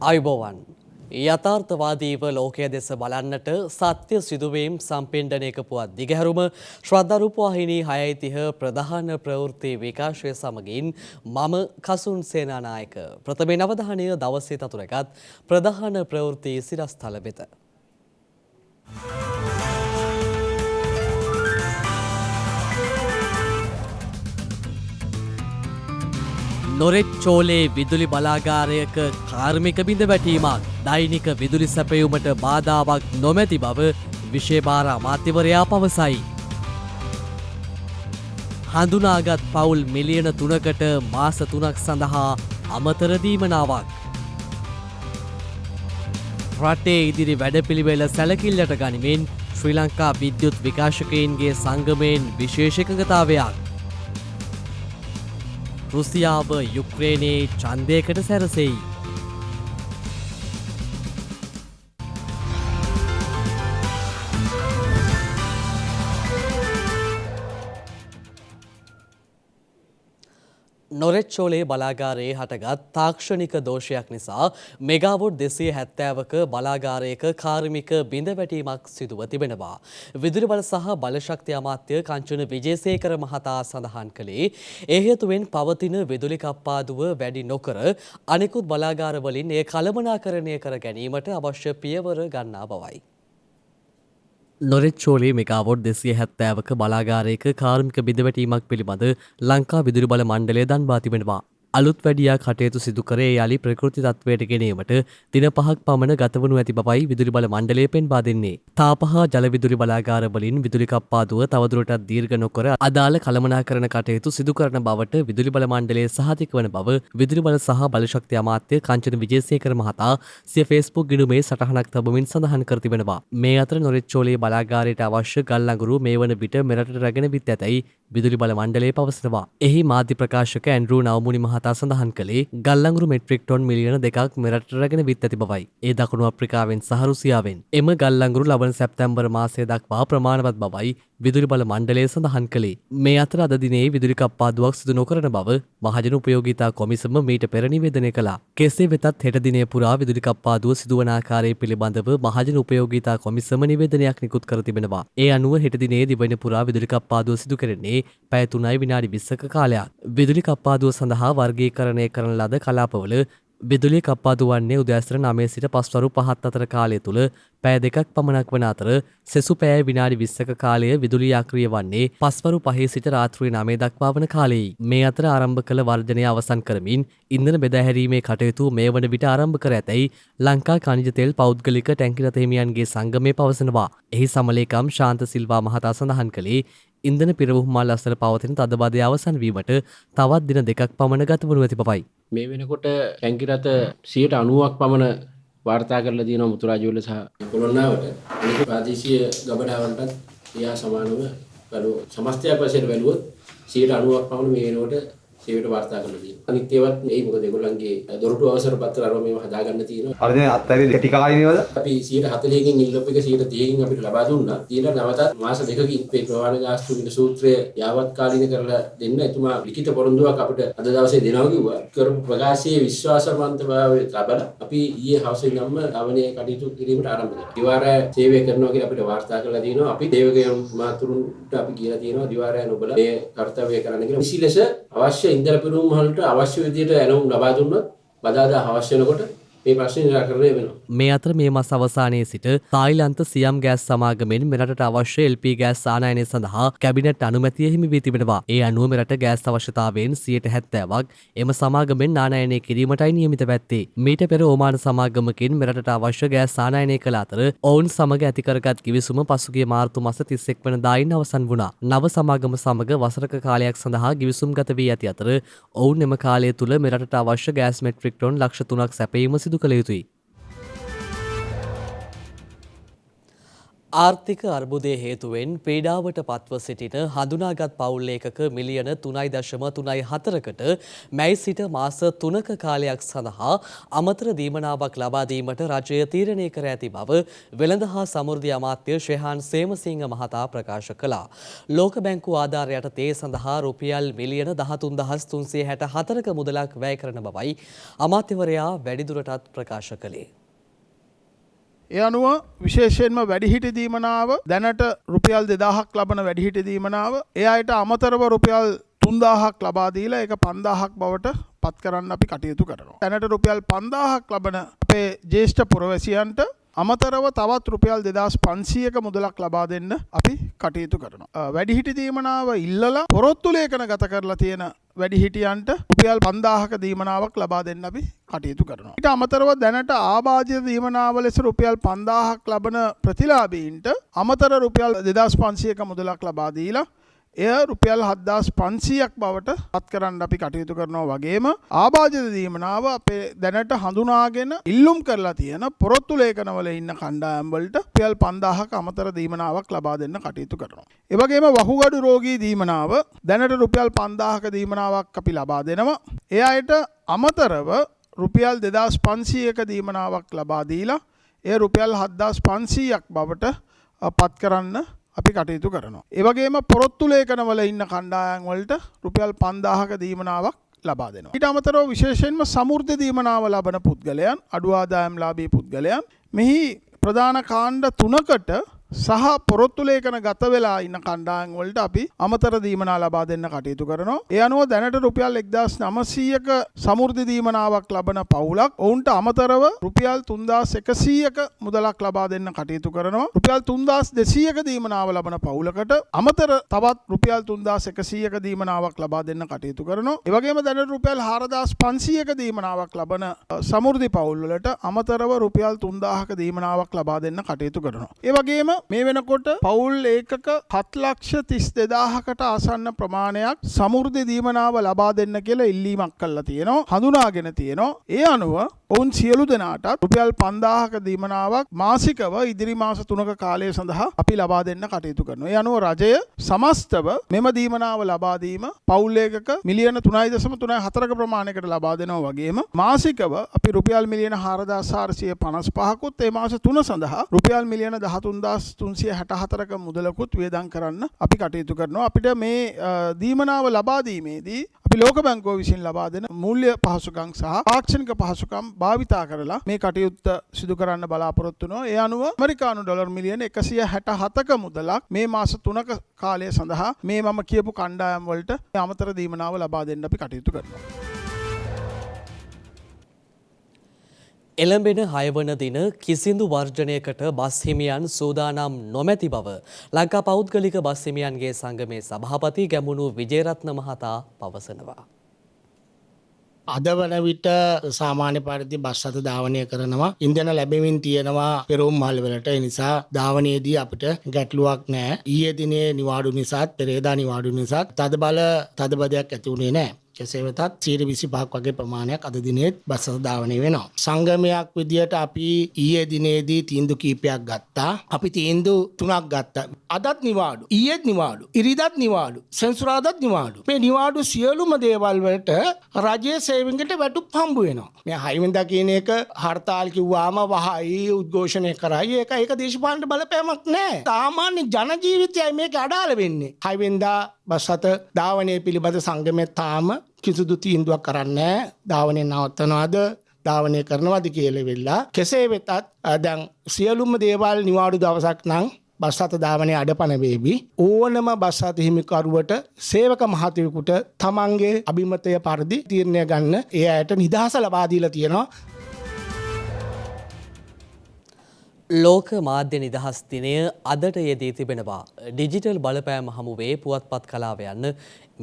අයිබෝවන් යථාර්ථවාදීව ලෝකය දෙස බලන්නට සත්‍ය සිදුවීම් සම්පෙන්ඩනයක පුවත් දිගහැරුම ශ්‍රද්ධරූපවාහිනී 6:30 ප්‍රධාන ප්‍රවෘත්ති විකාශය සමගින් මම කසුන් සේනානායක ප්‍රථමයෙන් අවධානය දවසේ තතුරගත් ප්‍රධාන ප්‍රවෘත්ති සිරස්තල වෙත. නොරෙච්චෝලේ විදුලි බලාගාරයක කාර්මික බිඳ වැටීමක් දෛනික විදුලි සැපයුමට බාධාවක් නොමැති බව විශේෂ අමාත්‍යවරයා පවසයි. හඳුනාගත් පවුල් මිලියන 3කට මාස 3ක් සඳහා අමතර දීමනාවක්. රටේ ඉදිරි වැඩපිළිවෙල සැලකිල්ලට ගනිමින් ශ්‍රී ලංකා විද්‍යුත් විකාශකයින්ගේ සංගමයෙන් විශේෂ එකඟතාවයක්. රුසියාව යුක්‍රේනයේ ඡන්දයකට සැරසෙයි. නොරෙච්චෝලේ බලාගාරයේ හටගත් තාක්ෂණික දෝෂයක් නිසා මෙගාවොට් 270ක බලාගාරයක කාර්මික බිඳ වැටීමක් සිදුව තිබෙනවා. විදුලි බල සහ බලශක්ති අමාත්‍ය කංචන විජේසේකර මහතා සඳහන් කළේ ඒ හේතුවෙන් පවතින විදුලි කප්පාදුව වැඩි නොකර අනෙකුත් බලාගාරවලින් එය කළමනාකරණය කර ගැනීමට අවශ්‍ය පියවර ගන්නා බවයි. නොරෙච්චෝලේ මෙගාවොට් 270ක බලාගාරයක කාර්මික බිඳවැටීමක් පිළිබඳ ලංකා විදුලි බල මණ්ඩලය දන්වා තිබෙනවා. අලුත් වැඩියා කටයුතු සිදු කරේ යලි ප්‍රකෘති තත්වයට ගෙනීමට දින 5ක් පමණ ගතවනු ඇති බවයි විදුලි බල මණ්ඩලය පෙන්වා දෙන්නේ. තාප හා ජල විදුලි බලාගාර වලින් විදුලි කප්පාදුව තවදුරටත් දීර්ඝ නොකර අදාළ කළමනාකරණ කටයුතු සිදු කරන බවට විදුලි බල මණ්ඩලය සහතික වන බව විදුලි බල සහ බලශක්ති අමාත්‍ය කංචන විජේසේකර මහතා සිය ෆේස්බුක් ගිණුමේ සටහනක් තබමින් සඳහන් කර තිබෙනවා. මේ අතර නොරෙච්චෝලේ බලාගාරයට අවශ්‍ය ගල් අඟුරු මේ වන විට මෙරටට රැගෙන විත් ඇතැයි විදුලි බල මණ්ඩලය පවසනවා. එහි මාධ්‍ය ප්‍රකාශක ඇන්ඩ්‍රූ නවමුනි මහතා සඳහන් කළේ ගල් අඟුරු මෙට්‍රික් ටොන් මිලියන 2ක් මෙරටට රැගෙන විත් ඇති බවයි. ඒ දකුණු අප්‍රිකාවෙන් සහ රුසියාවෙන් එම ගල් අඟුරු ලබන සැප්තැම්බර් මාසය දක්වා ප්‍රමාණවත් බවයි විදුලි බල මණ්ඩලය සඳහන් කළේ. මේ අතර අද දිනේ විදුලි කප්පාදුවක් සිදු නොකරන බව මහජන උපයෝගීතා කොමිසම මීට පෙර නිවේදනය කළා. කෙසේ වෙතත් හෙට දිනේ පුරා විදුලි කප්පාදුව සිදුවන ආකාරය පිළිබඳව මහජන උපයෝගීතා කොමිසම නිවේදනයක් නිකුත් කර තිබෙනවා. ඒ අනුව හෙට දිනේ දිවයින පුරා විදුලි කප්පාදුව සිදු කෙරෙන්නේ පැය 3යි විනාඩි 20ක කාලයක්. විදුලි කප්පාදුව සඳහා වර්ගීකරණය කරන ලද කලාපවල විදුලි කප්පාදු වන්නේ උදෑසන 9 සිට පස්වරු 5 අතර කාලය තුල පැය 2ක් පමණක් වන අතර සෙසු පැය විනාඩි 20ක කාලය විදුලි යාක්‍රිය වන්නේ පස්වරු 5 සිට රාත්‍රී 9 දක්වා වන කාලයයි. මේ අතර ආරම්භ කළ වර්ජනය අවසන් කරමින් ඉන්ධන බෙදා හැරීමේ කටයුතු මේ වන විට ආරම්භ කර ඇතැයි ලංකා ඛනිජ තෙල් පෞද්ගලික ටැංකි රථ හිමියන්ගේ සංගමය පවසනවා. එහි සමලේකම් ශාන්ත සිල්වා මහතා සඳහන් කළේ ඉන්ධන පිරවුම්මාල් අසල පවතින තදබදය අවසන් වීමට තවත් දින 2ක් පමණ ගත වනු ඇති බවයි. මේ වෙනකොට ටැංකි රථ 90ක් පමණ වාර්තා කරලා තියෙනවා මුතුරාජවල සහ පොළොන්නරුවට. අනිත් ප්‍රාදේශීය ගබඩාවලටත් එයා සමානව සමස්තයක් වශයෙන් බැලුවොත් 90ක් පමණ මේ වෙනකොට සේවයට වාර්තා කරලා තියෙනවා. අනිත් ඒවත් මේ මොකද ඒගොල්ලන්ගේ දොරටු අවසර පත්‍ර අරව මේව හදාගන්න තියෙනවා. අර දැන් අත්හැරි ටික කාලිනවද? අපි 40%කින් ඉල්ලප් එක 130කින් අපිට ලබා දුන්නා. ඊළඟ නැවතත් මාස 2කින් මේ ප්‍රවාහන ගාස්තු විද සූත්‍රය යාවත් කාලීන කරලා දෙන්න එතුමා ලිඛිත පොරොන්දුවක් අපිට අද දවසේ දෙනවා කිව්වා. කරපු ප්‍රකාශයේ විශ්වාසවන්තභාවය ලබලා අපි ඊයේ හවසේ නම් අවනේ කටයුතු කිරීමට ආරම්භ කළා. දිවාරය සේවය කරනවා කියලා අපිට වාර්තා කරලා තියෙනවා. අපි සේවකයන් මාතුරුන්ට අපි කියලා තියෙනවා දිවාරය නුඹලා මේ කාර්යය කරන්න කියලා. විශේෂ අවශ්‍ය ඉන්ධන පිරවුම් වලට අවශ්‍ය විදිහට ඇලුම් ලබා දුන්නොත් බදාදා අවශ්‍ය වෙනකොට මේ ප්‍රශ්නේ නිරාකරණය වෙනවා. මේ අතර මේ මාස අවසානයේ සිට තායිලන්ත සියම් ගෑස් සමාගමෙන් මෙරටට අවශ්‍ය LP ගෑස් ආනයනය සඳහා කැබිනට් අනුමැතිය හිමි වී තිබෙනවා. ඒ අනුව මෙරට ගෑස් අවශ්‍යතාවයෙන් 70%ක් එම සමාගමෙන් ආනයනය කිරීමටයි නියමිත පැත්තේ. මීට පෙර ඕමාන සමාගමකින් මෙරටට අවශ්‍ය ගෑස් ආනයනය කළ අතර ඔවුන් සමග ඇති කරගත් කිවිසුම පසුගිය මාර්තු මාස 31 වෙනිදායින් අවසන් වුණා. නව සමාගම සමග වසරක කාලයක් සඳහා කිවිසුම් ගත වී ඇති අතර ඔවුන් එම කාලය තුල මෙරටට අවශ්‍ය ගෑස් මෙට්‍රික් ටොන් ලක්ෂ 3ක් සැපයීම සිදු කළ යුතුයි. ආර්ථික අර්බුදය හේතුවෙන් පීඩාවට පත්ව සිටින හඳුනාගත් පවුල් ඒකක මිලියන 3.4කට මැයි සිට මාස 3ක කාලයක් සඳහා අමතර දීමනාවක් ලබා දීමට රජය තීරණය කර ඇති බව වෙළඳ හා සමෘද්ධි අමාත්‍ය ශ්‍රේහාන් සේමසිංහ මහතා ප්‍රකාශ කළා. ලෝක බැංකුව ආධාර යටතේ සඳහා රුපියල් මිලියන 13,364ක මුදලක් වැය කරන බවයි අමාත්‍යවරයා වැඩිදුරටත් ප්‍රකාශ කළේ. ඒ අනුව විශේෂයෙන්ම වැඩිහිටි දීමනාව දැනට රුපියල් 2000ක් ලබන වැඩිහිටි දීමනාව ඒ අයට අමතරව රුපියල් 3000ක් ලබා දීලා ඒක 5000ක් බවට පත් කරන්න අපි කටයුතු කරනවා. දැනට රුපියල් 5000ක් ලබන අපේ ජ්‍යෙෂ්ඨ පුරවැසියන්ට අමතරව තවත් රුපියල් 2500ක මුදලක් ලබා දෙන්න අපි කටයුතු කරනවා. වැඩිහිටි දීමනාව ඉල්ලලා පොරොත්තු ලේඛන ගත කරලා තියෙන වැඩිහිටියන්ට රුපියල් 5000ක දීමනාවක් ලබා දෙන්න අපි කටයුතු කරනවා. ඊට අමතරව දැනට ආබාධිත දීමනාව ලෙස රුපියල් 5000ක් ලබන ප්‍රතිලාභීන්ට අමතර රුපියල් 2500ක මුදලක් ලබා දීලා එය රුපියල් 7500ක් බවට පත් කරන්න අපි කටයුතු කරනවා. වගේම ආබාධිත දීමනාව අපේ දැනට හඳුනාගෙන ඉල්ලුම් කරලා තියෙන පොරොත්තු ලේඛනවල ඉන්න කණ්ඩායම් වලට රුපියල් 5000ක අමතර දීමනාවක් ලබා දෙන්න කටයුතු කරනවා. ඒ වගේම වහුගඩු රෝගී දීමනාව දැනට රුපියල් 5000ක දීමනාවක් අපි ලබා දෙනවා. ඒ අයට අමතරව රුපියල් 2500ක දීමනාවක් ලබා දීලා එය රුපියල් 7500ක් බවට පත් කරන්න අපි කටයුතු කරනවා. ඒ වගේම පොරොත්තු ලේඛනවල ඉන්න කණ්ඩායම් වලට රුපියල් 5000ක දීමනාවක් ලබා දෙනවා. ඊට අමතරව විශේෂයෙන්ම සමෘද්ධි දීමනාව ලබන පුද්ගලයන්, අඩු ආදායම්ලාභී පුද්ගලයන් මෙහි ප්‍රධාන කාණ්ඩ 3කට සහ පොරොත්තු ලේඛන ගත වෙලා ඉන්න කණ්ඩායම් වලට අපි අමතර දීමනා ලබා දෙන්න කටයුතු කරනවා. ඒ අනුව දැනට රුපියල් 1900ක සමෘද්ධි දීමනාවක් ලබන පවුලක් ඔවුන්ට අමතරව රුපියල් 3100ක මුදලක් ලබා දෙන්න කටයුතු කරනවා. රුපියල් 3200ක දීමනාව ලබන පවුලකට අමතර තවත් රුපියල් 3100ක දීමනාවක් ලබා දෙන්න කටයුතු කරනවා. ඒ වගේම දැනට රුපියල් 4500ක දීමනාවක් ලබන සමෘද්ධි පවුල් වලට අමතරව රුපියල් 3000ක දීමනාවක් ලබා දෙන්න කටයුතු කරනවා. ඒ වගේම මේ වෙනකොට පවුල් ඒකක 7,32,000කට ආසන්න ප්‍රමාණයක් සමෘද්ධි දීමනාව ලබා දෙන්න කියලා ඉල්ලීමක් කරලා තියෙනවා. හඳුනාගෙන තියෙනවා. ඒ අනුව ඔවුන් සියලු දෙනාට රුපියල් 5000ක දීමනාවක් මාසිකව ඉදිරි මාස 3ක කාලය සඳහා අපි ලබා දෙන්න කටයුතු කරනවා. ඒ අනුව රජය සමස්තව මෙම දීමනාව ලබා දීම පවුල් ඒකක මිලියන 3.34ක ප්‍රමාණයකට ලබා දෙනවා. වගේම මාසිකව අපි රුපියල් මිලියන 4,455කුත් ඒ මාස 3 සඳහා රුපියල් මිලියන 13,364ක මුදලකුත් වේදම් කරන්න අපි කටයුතු කරනවා. අපිට මේ දීමනාව ලබා දීමේදී අපි ලෝක බැංකුව විසින් ලබා දෙන මූල්‍ය පහසුකම් සහ තාක්ෂණික පහසුකම් භාවිතා කරලා මේ කටයුත්ත සිදු කරන්න බලාපොරොත්තු වෙනවා. ඒ අනුව ඇමරිකානු ඩොලර් මිලියන 167ක මුදලක් මේ මාස 3ක කාලය සඳහා මේ මම කියපු කණ්ඩායම් වලට අමතර දීමනාව ලබා දෙන්න අපි කටයුතු කරනවා. එළඹෙන 6 වන දින කිසිදු වර්ජනයකට බස් හිමියන් සූදානම් නොමැති බව ලංකා පෞද්ගලික බස් හිමියන්ගේ සංගමේ සභාපති ගැමුණු විජේරත්න මහතා පවසනවා. අද වන විට සාමාන්‍ය පරිදි බස් රථ ධාවනය කරනවා. ඉන්ධන ලැබෙමින් තියෙනවා පෙරෝම් මල් වලට. ඒ නිසා ධාවනයේදී අපිට ගැටලුවක් නැහැ. ඊයේ දිනේ නිවාඩු නිසාත් පෙරේදා නිවාඩු නිසාත් තදබදයක් ඇති වුණේ නැහැ. කෙසේ වෙතත් 25ක් වගේ ප්‍රමාණයක් අද දිනේත් බස් රථ ධාවනය වෙනවා. සංගමයක් විදියට අපි ඊයේ දිනේදී තීන්දුව කීපයක් ගත්තා. අපි තීන්දුව 3ක් ගත්තා. අදත් නිවාඩු, ඊයේත් නිවාඩු, ඉරිදාත් නිවාඩු, සෙන්සුරාදාත් නිවාඩු. මේ නිවාඩු සියලුම දේවල් වලට රජයේ සේවකයන්ට වැටුප් හම්බ වෙනවා. මේ 6 වෙනිදා කියන එක හර්තාල් කිව්වාම වහයි උද්ඝෝෂණය කරයි. ඒක දේශපාලන බලපෑමක් නෑ. සාමාන්‍ය ජන ජීවිතයයි මේක අඩාල වෙන්නේ. 6 වෙනිදා බස් රථ ධාවනය පිළිබඳ සංගමයේ තාම කිසිදු තීන්දුවක් කරන්නේ නැහැ. ධාවනය නවත්තනවාද ධාවනය කරනවාද කියලා වෙලා. කෙසේ වෙතත් දැන් සියලුම දේවල් නිවාඩු දවසක් නම් බස් රථ ධාවනය අඩපණ වේවි. ඕනම බස් රථ හිමිකරුවට සේවක මහතුවෙකුට තමන්ගේ අභිමතය පරිදි තීරණය ගන්න ඒ අයට නිදහස ලබා දීලා තියෙනවා. ලෝක මාධ්‍ය නිදහස් දිනය අදට යෙදී තිබෙනවා. ඩිජිටල් බලපෑම හමුවේ පුවත්පත් කලාව යන්න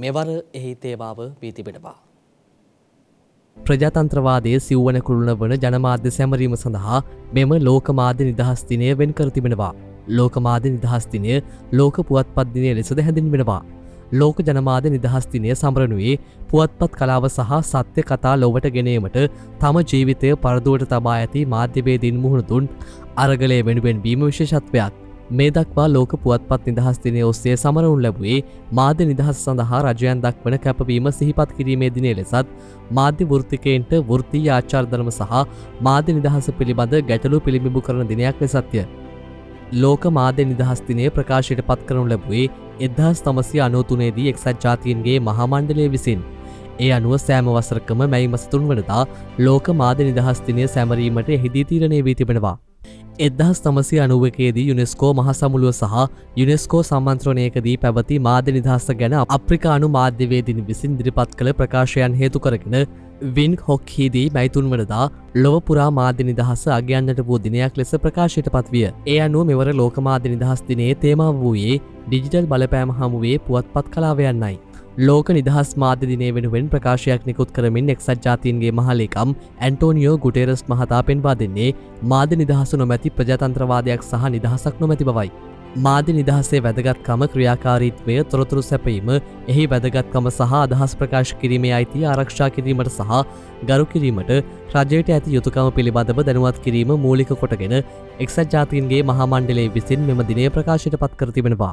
මෙවර එහි තේමාව වී තිබෙනවා. ප්‍රජාතන්ත්‍රවාදයේ සිව්වන කුළුණ වන ජනමාධ්‍ය සැමරීම සඳහා මෙම ලෝක මාධ්‍ය නිදහස් දිනය වෙන් කර තිබෙනවා. ලෝක මාධ්‍ය නිදහස් දිනය ලෝක පුවත්පත් දිනය ලෙසද හැඳින්වෙනවා. ලෝක ජනමාධ්‍ය නිදහස් දිනය සමරනුවේ පුවත්පත් කලාව සහ සත්‍ය කතා ලොවට ගෙනීමට තම ජීවිතය පරදුවට තබා ඇති මාධ්‍යවේදීන් මුහුණ දුන් අරගලය වෙනුවෙන් වීම විශේෂත්වයක්. මේ දක්වා ලෝක පුවත්පත් නිදහස් දිනය ඔස්සේ සමරනු ලැබුවේ මාධ්‍ය නිදහස් සඳහා රජයන් දක්වන කැපවීම සිහිපත් කිරීමේ දිනය ලෙසත් මාධ්‍ය වෘත්තිකයන්ට වෘත්තීය ආචාර ධර්ම සහ මාධ්‍ය නිදහස පිළිබඳ ගැටලු පිළිබිඹු කරන දිනයක් ලෙසත්ය. ලෝක මාධ්‍ය නිදහස් දිනය ප්‍රකාශයට පත් කරනු ලැබුවේ 1993 දී එක්සත් ජාතීන්ගේ මහා මණ්ඩලය විසින්. ඒ අනුව සෑම වසරකම මැයි මස 3 වනදා ලෝක මාධ්‍ය නිදහස් දිනය සැමරීමට එහිදී තීරණය වී තිබෙනවා. 1991 දී යුනෙස්කෝ මහ සමුළුව සහ යුනෙස්කෝ සම්මන්ත්‍රණයකදී පැවති මාධ්‍ය නිදහස ගැන අප්‍රිකානු මාධ්‍යවේදීන් විසින් ඉදිරිපත් කළ ප්‍රකාශයන් හේතු කරගෙන වින් හොක්හිදී මැයි 3 වනදා ලොව පුරා මාධ්‍ය නිදහස අගයන්නට වූ දිනයක් ලෙස ප්‍රකාශයට පත්විය. ඒ අනුව මෙවර ලෝක මාධ්‍ය නිදහස් දිනයේ තේමාව වූයේ ඩිජිටල් බලපෑම හමුවේ පුවත්පත් කලාව යන්නයි. ලෝක නිදහස් මාධ්‍ය දිනය වෙනුවෙන් ප්‍රකාශයක් නිකුත් කරමින් එක්සත් ජාතීන්ගේ මහලේකම් ඇන්ටෝනියෝ ගුටේරස් මහතා පෙන්වා දෙන්නේ මාධ්‍ය නිදහස නොමැති ප්‍රජාතන්ත්‍රවාදයක් සහ නිදහසක් නොමැති බවයි. මාධ්‍ය නිදහසේ වැදගත්කම ක්‍රියාකාරීත්වය තොරතුරු සැපීම එහි වැදගත්කම සහ අදහස් ප්‍රකාශ කිරීමේ අයිතිය ආරක්ෂා කිරීමට සහ ගරු කිරීමට රජයට ඇති යුතුකම පිළිබඳව දැනුවත් කිරීම මූලික කොටගෙන එක්සත් ජාතීන්ගේ මහා මණ්ඩලය විසින් මෙම දිනය ප්‍රකාශයට පත් කර තිබෙනවා.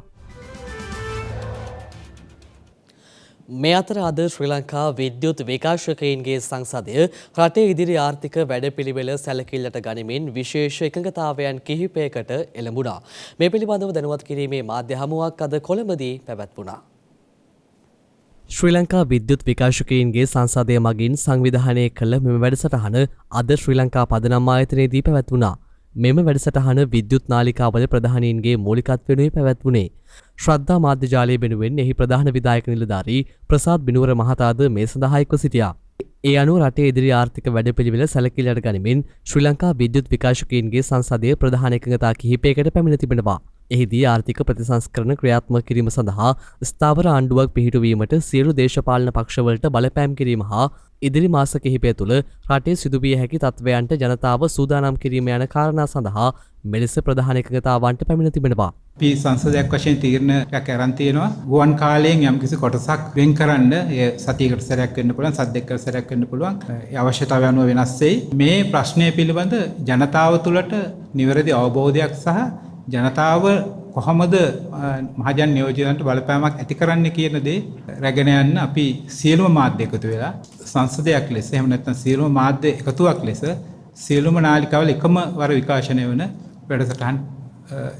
මේ අතර අද ශ්‍රී ලංකා විද්‍යුත් විකාශකයින්ගේ සංසදය රටේ ඉදිරි ආර්ථික වැඩපිළිවෙල සැලකිල්ලට ගනිමින් විශේෂ එකඟතාවයන් කිහිපයකට එළඹුණා. මේ පිළිබඳව දැනුවත් කිරීමේ මාධ්‍ය හමුවක් අද කොළඹදී පැවැත්වුණා. ශ්‍රී ලංකා විද්‍යුත් විකාශකයින්ගේ සංසදය මගින් සංවිධානය කළ මෙම වැඩසටහන අද ශ්‍රී ලංකා පදනම් ආයතනයේදී පැවැත්වුණා. මෙම වැඩසටහන විද්‍යුත් නාලිකාවල ප්‍රධානීන්ගේ මූලිකත්වයෙනුයි පැවැත්වුණේ. ශ්‍රද්ධා මාධ්‍ය ජාලය වෙනුවෙන් එහි ප්‍රධාන විධායක නිලධාරී ප්‍රසාද් බිනුවර මහතාද මේ සඳහා එක්ව සිටියා. ඒ අනුව රටේ ඉදිරි ආර්ථික වැඩපිළිවෙල සැලකිල්ලට ගනිමින් ශ්‍රී ලංකා විද්‍යුත් විකාශකයින්ගේ සංසදයේ ප්‍රධාන එකඟතා කිහිපයකට පැමිණ තිබෙනවා. එහිදී ආර්ථික ප්‍රතිසංස්කරණ ක්‍රියාත්මක කිරීම සඳහා ස්ථාවර ආණ්ඩුවක් පිහිටුවීමට සියලු දේශපාලන පක්ෂවලට බලපෑම් කිරීම හා ඉදිරි මාස කිහිපය තුළ රටේ සිදුවිය හැකි තත්ත්වයන්ට ජනතාව සූදානම් කිරීම යන කාරණා සඳහා මෙලෙස ප්‍රධාන එකඟතාවන්ට පැමිණ තිබෙනවා. අපි සංසදයක් වශයෙන් තීරණයක් අරන් තියෙනවා ගුවන් කාලයෙන් යම්කිසි කොටසක් වෙන් කරන්න ඒ සතියකට සැරයක් වෙන්න පුළුවන් සද්දයකට සැරයක් වෙන්න පුළුවන් ඒ අවශ්‍යතාවය අනුව වෙනස් වෙයි. මේ ප්‍රශ්නය පිළිබඳ ජනතාව තුළට නිවැරදි අවබෝධයක් සහ ජනතාව කොහොමද මහජන නියෝජිතයන්ට බලපෑමක් ඇති කරන්නේ කියන දේ රැගෙන යන්න අපි සියලුම මාධ්‍ය එකතු වෙලා සංසදයක් ලෙස එහෙම නැත්නම් සියලුම මාධ්‍ය එකතුවක් ලෙස සියලුම නාලිකාවල එකම වර විකාශනය වන වැඩසටහන්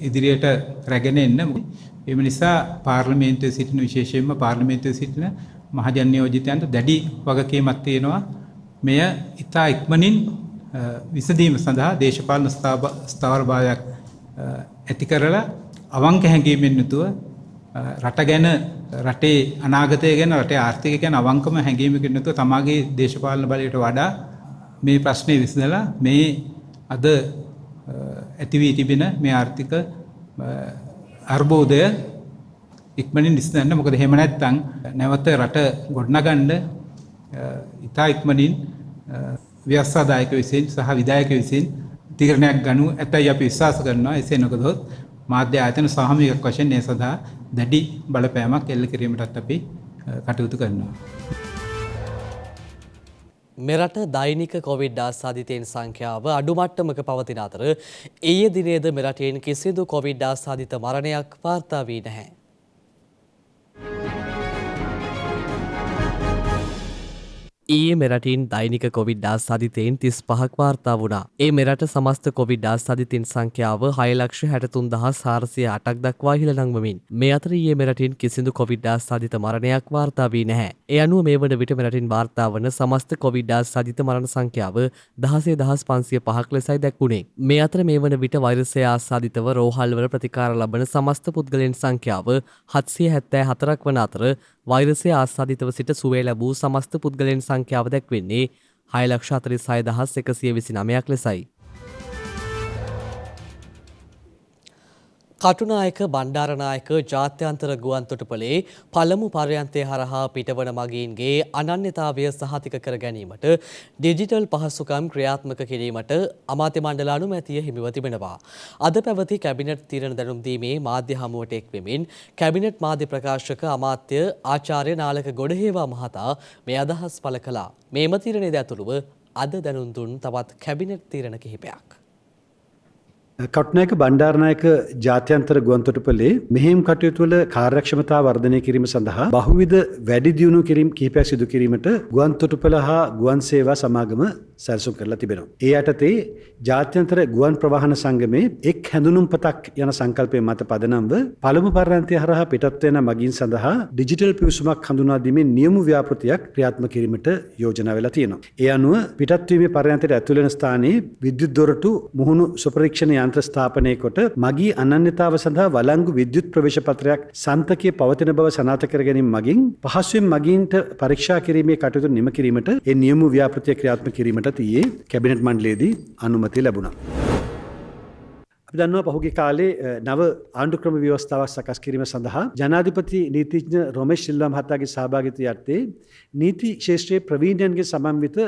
ඉදිරියට රැගෙන එන්න. ඒ නිසා පාර්ලිමේන්තුවේ සිටින විශේෂයෙන්ම පාර්ලිමේන්තුවේ සිටින මහජන නියෝජිතයන්ට දැඩි වගකීමක් තියෙනවා. මෙය ඉතා ඉක්මනින් විසඳීම සඳහා දේශපාලන ස්ථාවරභාවයක් ඇති කරලා අවංක හැඟීමෙන් යුතුව රට ගැන රටේ අනාගතය ගැන රටේ ආර්ථිකය ගැන අවංකම හැඟීමකින් යුතුව තමාගේ දේශපාලන බලයට වඩා මේ ප්‍රශ්නේ විසඳලා මේ අද ඇති වී තිබෙන මේ ආර්ථික අර්බුදය ඉක්මනින් විසඳන්න. මොකද එහෙම නැත්නම් නැවත රට ගොඩනගන්න ඉතා ඉක්මනින් ව්‍යවස්ථාදායක විසින් සහ විධායක විසින් තීරණයක් ගනු ඇතැයි අපි විශ්වාස කරනවා. එසේ නොකළොත් මාධ්‍ය ආයතන සාමූහික වශයෙන් ඒ සඳහා දැඩි බලපෑමක් එල්ල කිරීමටත් අපි කටයුතු කරනවා. මෙරට දෛනික කොවිඩ් ආසාදිතයින් සංඛ්‍යාව අඩු මට්ටමක පවතින අතර ඊයේ දිනේද මෙරටින් කිසිදු කොවිඩ් ආසාදිත මරණයක් වාර්තා වී නැහැ. ඊයේ මෙරටින් දෛනික කොවිඩ් ආසාදිතයින් 35ක් වාර්තා වුණා. ඒ මෙරට සමස්ත කොවිඩ් ආසාදිතයින් සංඛ්‍යාව 6,63,408ක් දක්වා ඉහළ නංවමින් මේ අතර ඊයේ මෙරටින් කිසිදු කොවිඩ් ආසාදිත මරණයක් වාර්තා වී නැහැ. ඒ අනුව මේ වන විට මෙරටින් වාර්තා වන සමස්ත කොවිඩ් ආසාදිත මරණ සංඛ්‍යාව 16,505ක් ලෙසයි දැක්වුණේ. මේ අතර මේ වන විට වෛරසය ආසාදිතව රෝහල්වල ප්‍රතිකාර ලබන සමස්ත පුද්ගලයන් සංඛ්‍යාව 774ක් වන අතර වෛරසය ආසාදිතව සිට සුවය ලැබූ සමස්ත පුද්ගලයන් සංඛ්‍යාව දැක්වෙන්නේ 6,46,129ක් ලෙසයි. කටුනායක බණ්ඩාරනායක ජාත්‍යන්තර ගුවන්තොටුපළේ පළමු පර්යන්තය හරහා පිටවන මගීන්ගේ අනන්‍යතාවය සහතික කර ගැනීමට ඩිජිටල් පහසුකම් ක්‍රියාත්මක කිරීමට අමාත්‍ය මණ්ඩල අනුමැතිය හිමිව තිබෙනවා. අද පැවති කැබිනට් තීරණ දැනුම් දීමේ මාධ්‍ය හමුවට එක්වෙමින් කැබිනට් මාධ්‍ය ප්‍රකාශක අමාත්‍ය ආචාර්ය නාලක ගොඩහේවා මහතා මේ අදහස් පළ කළා. මේම තීරණයද ඇතුළුව අද දැනුම් දුන් තවත් කැබිනට් තීරණ කිහිපයක්. කටුනායක බණ්ඩාරනායක ජාත්‍යන්තර ගුවන්තොටුපළේ මෙහෙයුම් කටයුතු වල කාර්යක්ෂමතාව වර්ධනය කිරීම සඳහා බහුවිධ වැඩි දියුණු කිරීම කිහිපයක් සිදු කිරීමට ගුවන්තොටුපළ හා ගුවන් සේවා සමාගම සැලසුම් කරලා තිබෙනවා. ඒ යටතේ ජාත්‍යන්තර ගුවන් ප්‍රවාහන සංගමේ එක් හැඳුනුම්පතක් යන සංකල්පය මත පදනම්ව පළමු පර්යන්තය හරහා පිටත් වෙන මගින් සඳහා ඩිජිටල් පිවිසුමක් හඳුනා දීමේ නියම ව්‍යාපෘතියක් ක්‍රියාත්මක කිරීමට යෝජනා වෙලා තියෙනවා. ඒ අනුව පිටත්වීමේ පර්යන්තයට ඇතුළු වෙන ස්ථානයේ විද්‍යුත් දොරටු මුහුණු සුපරීක්ෂණ යන්ත්‍ර ස්ථාපනය කොට මගී අනන්‍යතාව සඳහා වළංගු විද්‍යුත් ප්‍රවේශ පත්‍රයක් සන්තකයේ පවතින බව සනාථ කර ගැනීම මගින් පහසුවෙන් මගීන්ට පරීක්ෂා කිරීමේ කටයුතු නිම කිරීමට ඒ නියම ව්‍යාපෘතිය ක්‍රියාත්මක කිරීමට ඊයේ කැබිනට් මණ්ඩලයේදී අනුමැතිය ලැබුණා. අපි දන්නවා පහුගිය කාලේ නව ආණ්ඩු ක්‍රම ව්‍යවස්ථාවක් සකස් කිරීම සඳහා ජනාධිපති නීතිඥ රොමේෂ් සිල්වා මහතාගේ සහභාගීත්වය යටතේ නීති ක්ෂේත්‍රයේ ප්‍රවීණයන්ගේ සමන්විත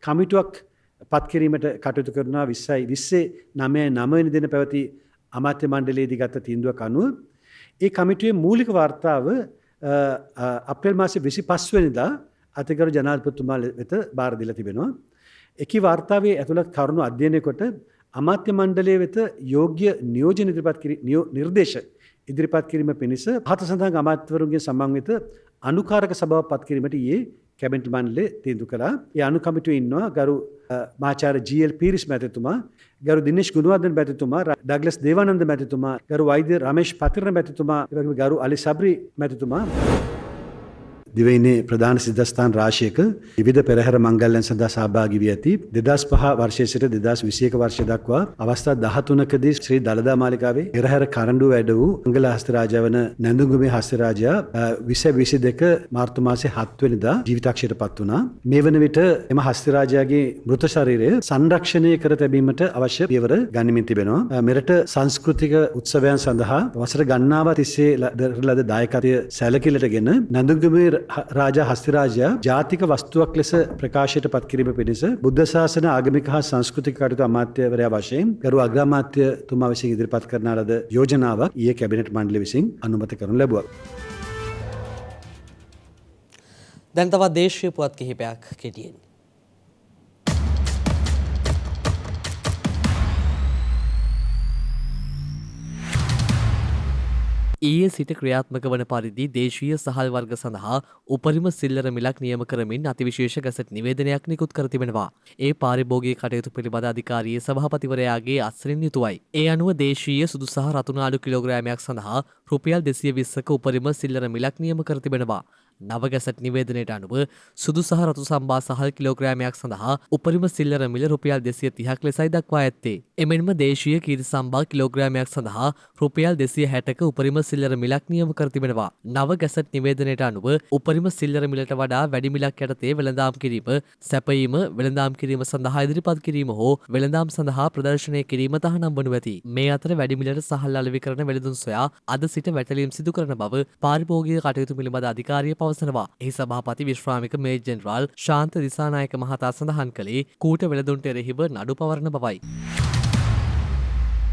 කමිටුවක් පත් කිරීමට කටයුතු කරනවා 29 වෙනි දින පැවති අමාත්‍ය මණ්ඩලයේදී ගත තීන්දුවක් අනුව ඒ කමිටුවේ මූලික වාර්තාව අප්‍රේල් මාසයේ 25 වෙනිදා අතිගරු ජනාධිපතිතුමා වෙත බාර දීලා තිබෙනවා. එකී වාර්තාවේ ඇතුළත් කරුණු අධ්‍යයනය කොට අමාත්‍ය මණ්ඩලය වෙත යෝග්‍ය නියෝජන නිර්දේශ ඉදිරිපත් කිරීම පිණිස පහත සඳහන් අමාත්‍යවරුන්ගේ සමන්විත අනුකාරක සභාවක් පත් කිරීමට ඊයේ කැබිනට් මණ්ඩලය තීන්දුව කළා. ඒ අනු කමිටුවේ ඉන්නවා ගරු මාචාර්ය ජී.එල්. පීරිස් මැතිතුමා, ගරු දිනේෂ් ගුණවර්ධන මැතිතුමා, ඩග්ලස් දේවානන්ද මැතිතුමා, ගරු වෛද්‍ය රමේෂ් පතිරණ මැතිතුමා, එවැගේම ගරු අලි සබ්රි මැතිතුමා දිවයිනේ ප්‍රධාන සිද්ධස්ථාන රාශියක විවිධ පෙරහැර මංගල්‍යයන් සඳහා සහභාගී වී ඇති 2005 වර්ෂයේ සිට 2021 වර්ෂය දක්වා අවස්ථා 13කදී ශ්‍රී දළදා මාලිගාවේ පෙරහැර කරඬුව වැඩ වූ මංගල හස්තරාජා වන නැඳුම්ගමේ හස්තරාජා 2022 මාර්තු මාසයේ 7 වෙනිදා ජීවිතක්ෂයට පත් වුණා. මේ වන විට එම හස්තරාජාගේ මෘත ශරීරය සංරක්ෂණය කර තැබීමට අවශ්‍ය පියවර ගනිමින් තිබෙනවා. මෙරට සංස්කෘතික උත්සවයන් සඳහා වසර ගණනාවක් තිස්සේ ලද දායකත්වය සැලකිලිටගෙන නැඳුම්ගමේ රාජා හස්තිරාජයා ජාතික වස්තුවක් ලෙස ප්‍රකාශයට පත් කිරීම පිණිස බුද්ධ ශාසන ආගමික හා සංස්කෘතික කටයුතු අමාත්‍යවරයා වශයෙන් ගරු අග්‍රාමාත්‍යතුමා විසින් ඉදිරිපත් කරන ලද යෝජනාවක් ඊයේ කැබිනට් මණ්ඩලය විසින් අනුමත කරනු ලැබුවා. දැන් තවත් දේශීය පුවත් කිහිපයක් කෙටියෙන්. ඊයේ සිට ක්‍රියාත්මක වන පරිදි දේශීය සහල් වර්ග සඳහා උපරිම සිල්ලර මිලක් නියම කරමින් අතිවිශේෂ ගැසට් නිවේදනයක් නිකුත් කර තිබෙනවා. ඒ පාරිභෝගික කටයුතු පිළිබඳ අධිකාරියේ සභාපතිවරයාගේ අත්සනින් යුතුවයි. ඒ අනුව දේශීය සුදු සහ රතුන ආලු කිලෝග්‍රෑමයක් සඳහා රුපියල් 220ක උපරිම සිල්ලර මිලක් නියම කර තිබෙනවා. නව ගැසට් නිවේදනයට අනුව සුදු සහ රතු සම්බා සහල් කිලෝග්‍රෑමයක් සඳහා උපරිම සිල්ලර මිල රුපියල් 230ක් ලෙසයි දක්වා ඇත්තේ. එමෙන්ම දේශීය කීරි සම්බා කිලෝග්‍රෑමයක් සඳහා රුපියල් 260ක උපරිම සිල්ලර මිලක් නියම කර තිබෙනවා. නව ගැසට් නිවේදනයට අනුව උපරිම සිල්ලර මිලට වඩා වැඩි මිලක් යටතේ වෙළඳාම් කිරීම, සැපයීම, වෙළඳාම් කිරීම සඳහා ඉදිරිපත් කිරීම හෝ වෙළඳාම් සඳහා ප්‍රදර්ශනය කිරීම තහනම් වනු ඇති. මේ අතර වැඩි මිලට සහල් අලෙවි කරන වෙළඳුන් සොයා අද සිට වැටලීම් සිදු කරන බව පාරිභෝගික කටයුතු පිළිබඳ අධිකාරිය පවසනවා. එහි සභාපති විශ්‍රාමික මේජර් ජෙනරාල් ශාන්ත දිසානායක මහතා සඳහන් කළේ කූට වෙළඳුන්ට එරෙහිව නඩු පවරන බවයි.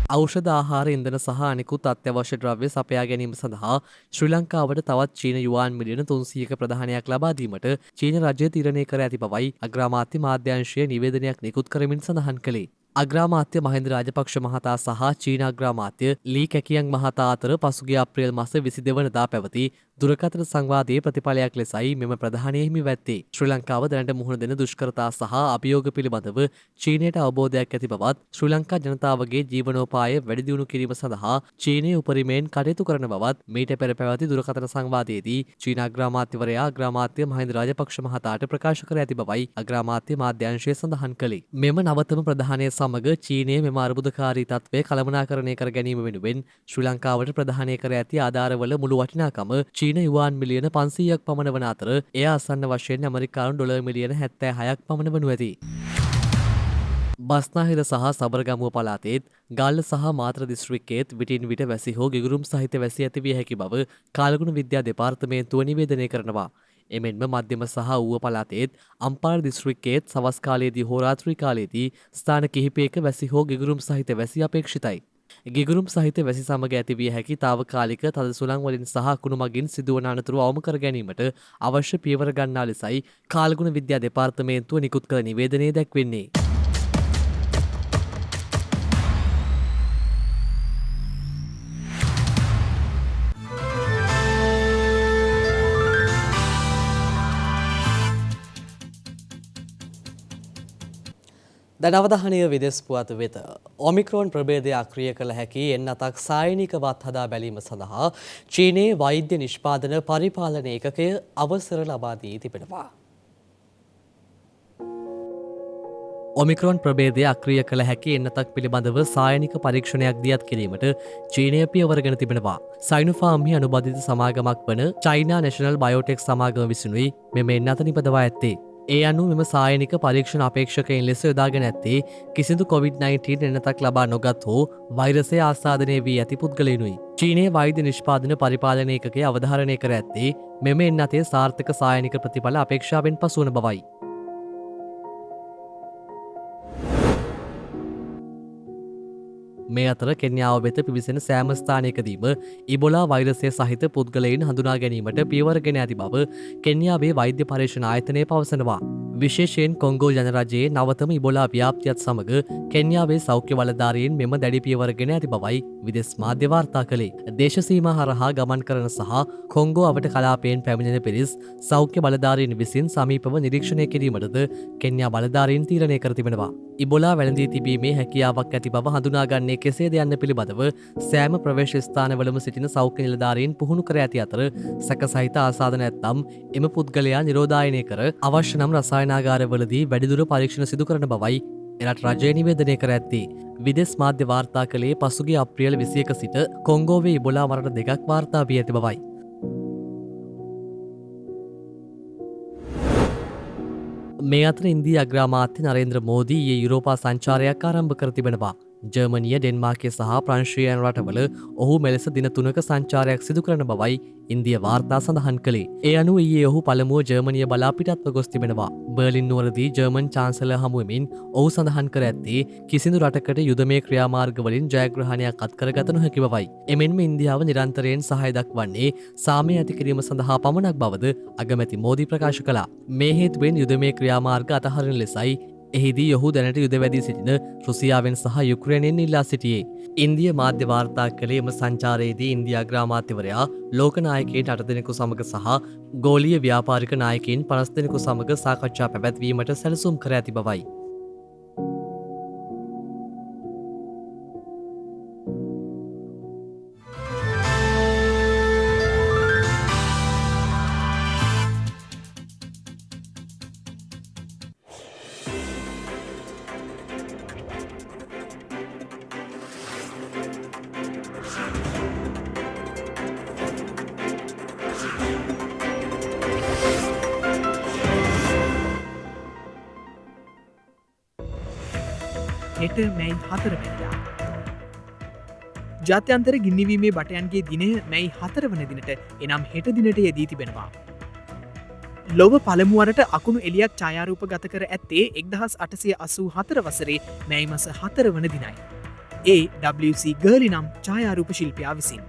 ඖෂධ ආහාර ඉන්ධන සහ අනිකුත් අත්‍යවශ්‍ය ද්‍රව්‍ය සපයා ගැනීම සඳහා ශ්‍රී ලංකාවට තවත් චීන යුවාන් මිලියන 300ක ප්‍රදානයක් ලබා දීමට චීන රජය තීරණය කර ඇති බවයි අග්‍රාමාත්‍ය මාධ්‍යාංශය නිවේදනයක් නිකුත් කරමින් සඳහන් කළේ. අග්‍රාමාත්‍ය මහින්ද රාජපක්ෂ මහතා සහ චීන අග්‍රාමාත්‍ය ලී කැකියන් මහතා අතර පසුගිය අප්‍රේල් මාස 22 වනදා පැවති දුරකථන සංවාදයේ ප්‍රතිඵලයක් ලෙසයි මෙම ප්‍රධානය හිමි වැත්තේ. ශ්‍රී ලංකාව දැනට මුහුණ දෙන දුෂ්කරතා සහ අභියෝග පිළිබඳව චීනයට අවබෝධයක් ඇති බවත් ශ්‍රී ලංකා ජනතාවගේ ජීවනෝපාය වැඩි දියුණු කිරීම සඳහා චීනයේ උපරිමයෙන් කටයුතු කරන බවත් මීට පෙර පැවති දුරකථන සංවාදයේදී චීන අග්‍රාමාත්‍යවරයා අග්‍රාමාත්‍ය මහින්ද රාජපක්ෂ මහතාට ප්‍රකාශ කර ඇති බවයි අග්‍රාමාත්‍ය මාධ්‍යාංශය සඳහන් කළේ. මෙම නවතම ප්‍රධානය සමග චීනයේ මෙම අර්බුදකාරී තත්ත්වය කළමනාකරණය කර ගැනීම වෙනුවෙන් ශ්‍රී ලංකාවට ප්‍රධානය කර ඇති ආධාරවල මුළු වටිනාකම චීන යුවාන් මිලියන 500ක් පමණ වන අතර එය අසන්න වශයෙන් ඇමරිකානු ඩොලර් මිලියන 76ක් පමණ වනු ඇති. බස්නාහිර සහ සබරගමුව පළාතේත් ගල්ල සහ මාතර දිස්ත්‍රික්කයේත් විටින් විට වැසි හෝ ගිගුරුම් සහිත වැසි ඇතිවිය හැකි බව කාලගුණ විද්‍යා දෙපාර්තමේන්තුව නිවේදනය කරනවා. එමෙන්ම මධ්‍යම සහ ඌව පළාතේත් අම්පාර දිස්ත්‍රික්කයේත් සවස් කාලයේදී හෝ රාත්‍රී කාලයේදී ස්ථාන කිහිපයක වැසි හෝ ගිගුරුම් සහිත වැසි අපේක්ෂිතයි. ගිගුරුම් සහිත වැසි සමග ඇතිවිය හැකි තාවකාලික තද සුළං වලින් සහ අකුණු මගින් සිදුවන අනතුරු අවම කර ගැනීමට අවශ්‍ය පියවර ගන්නා ලෙසයි කාලගුණ විද්‍යා දෙපාර්තමේන්තුව නිකුත් කළ නිවේදනයේ දැක්වෙන්නේ. දැන් අවධානය විදෙස් පුවත් වෙත. ඔමික්‍රෝන් ප්‍රභේදය අක්‍රිය කළ හැකි එන්නතක් සායනිකවත් හදා බැලීම සඳහා චීනයේ වෛද්‍ය නිෂ්පාදන පරිපාලන ඒකකය අවසර ලබා දී තිබෙනවා. ඔමික්‍රෝන් ප්‍රභේදය අක්‍රිය කළ හැකි එන්නතක් පිළිබඳව සායනික පරීක්ෂණයක් දියත් කිරීමට චීනය පියවරගෙන තිබෙනවා. සයිනෝෆාම්හි අනුබද්ධිත සමාගමක් වන චයිනා නැෂනල් බයෝටෙක් සමාගම විසිනුයි මෙම එන්නත නිපදවා ඇත්තේ. ඒ අනුව මෙම සායනික පරීක්ෂණ අපේක්ෂකයින් ලෙස යොදාගෙන ඇත්තේ කිසිදු COVID-19 එන්නතක් ලබා නොගත් හෝ වෛරසය ආසාදනය වී ඇති පුද්ගලයනුයි. චීනයේ වෛද්‍ය නිෂ්පාදන පරිපාලන ඒකකය අවධාරණය කර ඇත්තේ මෙම එන්නතේ සාර්ථක සායනික ප්‍රතිඵල අපේක්ෂාවෙන් පසුවන බවයි. මේ අතර කෙන්යාව වෙත පිවිසෙන සෑම ස්ථානයකදීම ඉබොලා වෛරසය සහිත පුද්ගලයින් හඳුනා ගැනීමට පියවරගෙන ඇති බව කෙන්යාවේ වෛද්‍ය පර්යේෂණ ආයතනය පවසනවා. විශේෂයෙන් කොංගෝ ජනරජයේ නවතම ඉබොලා ව්‍යාප්තියත් සමග කෙන්යාවේ සෞඛ්‍ය බලධාරීන් මෙම දැඩි පියවරගෙන ඇති බවයි විදෙස් මාධ්‍ය වාර්තා කළේ. දේශසීමා හරහා ගමන් කරන සහ කොංගෝ අවට කලාපයෙන් පැමිණෙන පිරිස් සෞඛ්‍ය බලධාරීන් විසින් සමීපව නිරීක්ෂණය කිරීමටද කෙන්යා බලධාරීන් තීරණය කර තිබෙනවා. ඉබොලා වැළඳී තිබීමේ හැකියාවක් ඇති බව හඳුනාගන්නේ කෙසේද යන්න පිළිබඳව සෑම ප්‍රවේශ ස්ථානවලම සිටින සෞඛ්‍ය නිලධාරීන් පුහුණු කර ඇති අතර සැකසහිත ආසාදන ඇත්නම් එම පුද්ගලයා නිරෝධායනය කර අවශ්‍ය නම් රසායනාගාරවලදී වැඩිදුර පරීක්ෂණ සිදු කරන බවයි එරට රජය නිවේදනය කර ඇත්තේ. විදෙස් මාධ්‍ය වාර්තා කළේ පසුගිය අප්‍රේල් 21 සිට කොංගෝවේ ඉබොලා මරණ දෙකක් වාර්තා වී ඇති බවයි. මේ අතර ඉන්දී අග්‍රාමාත්‍ය නරේන්ද්‍ර මෝදී ඊයේ යුරෝපා සංචාරයක් ආරම්භ කර තිබෙනවා. ජර්මනිය ඩෙන්මාර්කය සහ ප්‍රංශය යන රටවල ඔහු මෙලෙස දින 3ක සංචාරයක් සිදු කරන බවයි ඉන්දිය වාර්තා සඳහන් කළේ. ඒ අනුව ඊයේ ඔහු පළමුව ජර්මනිය බලා පිටත්ව ගොස් තිබෙනවා. බර්ලින් නුවරදී ජර්මන් චාන්සලර් හමුවෙමින් ඔහු සඳහන් කර ඇත්තේ කිසිදු රටකට යුදමය ක්‍රියාමාර්ගවලින් ජයග්‍රහණයක් අත්කරගත නොහැකි බවයි. එමෙන්ම ඉන්දියාව නිරන්තරයෙන් සහාය දක්වන්නේ සාමය ඇති කිරීම සඳහා පමණක් බවද අගමැති මෝදී ප්‍රකාශ කළා. මේ හේතුවෙන් යුදමය ක්‍රියාමාර්ග අතහරින ලෙසයි එහිදී ඔහු දැනට යුද වැදී සිටින රුසියාවෙන් සහ යුක්‍රේනයෙන් ඉල්ලා සිටියේ. ඉන්දිය මාධ්‍ය වාර්තා කළේ එම සංචාරයේදී ඉන්දියා අග්‍රාමාත්‍යවරයා ලෝකනායකයින් 8 දෙනෙකු සමග සහ ගෝලීය ව්‍යාපාරික නායකයින් 50 දෙනෙකු සමග සාකච්ඡා පැවැත්වීමට සැලසුම් කර ඇති බවයි. හෙට මැයි 4 වෙනිදා. ජාත්‍යන්තර ගින්නිවීමේ බටයන්ගේ දිනය මැයි 4 වන දිනට එනම් හෙට දිනට යෙදී තිබෙනවා. ලොව පළමුුවරට අකුණු එලියක් ඡායාරූප ගත කර ඇත්තේ 1884 වසරේ මැයි මස 4 වන දිනයි. WC ගර්ලි නම් ඡායාරූප ශිල්පියා විසින්.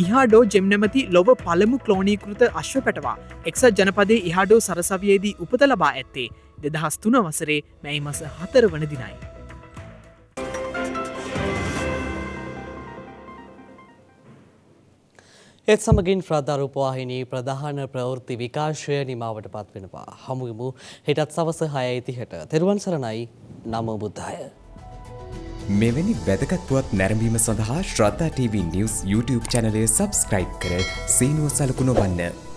ඉහාඩෝ ජෙම් නැමති ලොව පළමු ක්ලෝනීකෘත අශ්ව පැටවා එක්සත් ජනපදයේ ඉහාඩෝ සරසවියේදී උපත ලබා ඇත්තේ 2003 වසරේ මැයි මස 4 වන දිනයි. ඒත් සමගින් ප්‍රාදාරූපවාහිනී ප්‍රධාන ප්‍රවෘත්ති විකාශය නිමාවට පත්වෙනවා. හමුුවමු හෙටත් සවස 6:30ට. තෙරුවන් සරණයි. නමෝ බුද්ධාය. මෙවැනි වැදගත් පුවත් නැරඹීම සඳහා ශ්‍රද්ධා TV News YouTube චැනලය සබස්ක්‍රයිබ් කර සීනුව සලකුණ වන්න.